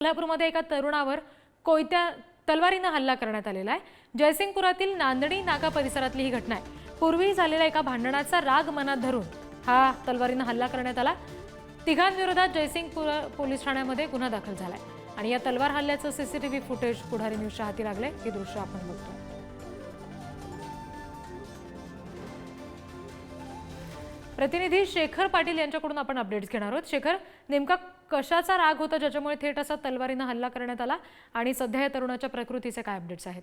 कोल्हापूरमध्ये एका तरुणावर तलवारीने हल्ला करण्यात आलेला आहे। जयसिंगपुरातील नांदणी नाका परिसरातली ही घटना आहे। पूर्वी झालेल्या एका भांडणाचा राग मनात धरून हा तलवारीने हल्ला करण्यात आला। तिघांविरोधात जयसिंगपूर पोलीस ठाण्यामध्ये गुन्हा दाखल झालाय आणि या तलवार हल्ल्याचं सीसीटीव्ही फुटेज पुढारी न्यूजच्या हाती लागले। हे दृश्य आपण बघतो। प्रतिनिधी शेखर पाटील यांच्याकडून आपण अपडेट्स घेणार आहोत। शेखर, नेमका कशाचा राग होता ज्याच्यामुळे थेट असा तलवारीने हल्ला करण्यात आला आणि सध्या या तरुणाच्या प्रकृतीचे काय अपडेट्स आहेत?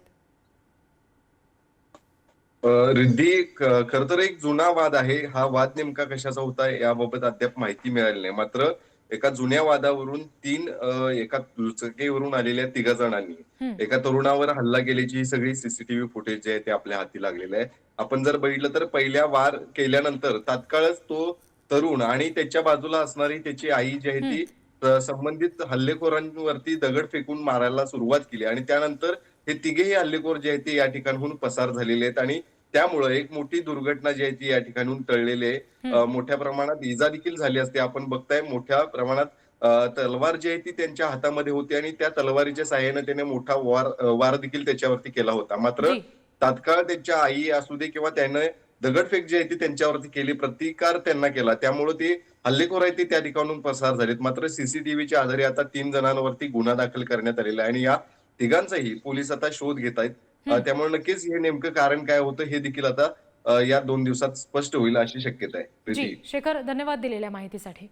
रिद्धी, खरं तर एक जुना वाद आहे। हा वाद नेमका कशाचा होता याबाबत अद्याप माहिती मिळाली नाही। मात्र एका जुन्या वादावरून एका दुचाकीवरून आलेल्या 3 जणांनी एका तरुणावर हल्ला केल्याची ही सगळी सीसीटीव्ही फुटेज जे आहे ते आपल्या हाती लागलेलं आहे। आपण जर बघितलं तर पहिल्या वार केल्यानंतर तात्काळच तो तरुण आणि त्याच्या बाजूला असणारी त्याची आई जी आहे ती संबंधित हल्लेखोरांवरती दगड फेकून मारायला सुरुवात केली आणि त्यानंतर हे तिघेही हल्लेखोर जे आहेत ते या ठिकाणाहून पसार झालेले आहेत आणि त्यामुळे एक मोठी दुर्घटना जी आहे ती या ठिकाणाहून टळलेली आहे। मोठ्या प्रमाणात इजा देखील झाली असते। आपण बघताय मोठ्या प्रमाणात तलवार जी आहे ती त्यांच्या हातामध्ये होती आणि त्या तलवारीच्या साहाय्याने त्याने मोठा वार देखील त्याच्यावरती केला होता। मात्र जी तात्काळ त्यांच्या आई असू दे किंवा त्याने दगडफेक जी आहे ती त्यांच्यावरती केली, प्रतिकार त्यांना केला, त्यामुळे ते हल्लेखोर आहेत ते त्या ठिकाणून पसार झालेत। मात्र सीसीटीव्हीच्या आधारे आता 3 जणांवरती गुन्हा दाखल करण्यात आलेला आहे आणि या तिघांचाही पोलीस आता शोध घेत आहेत। त्यामुळे नक्कीच हे नेमकं कारण काय होतं हे देखील आता या 2 दिवसात स्पष्ट होईल अशी शक्यता आहे। जी प्रीती। शेखर, धन्यवाद दिलेल्या माहितीसाठी।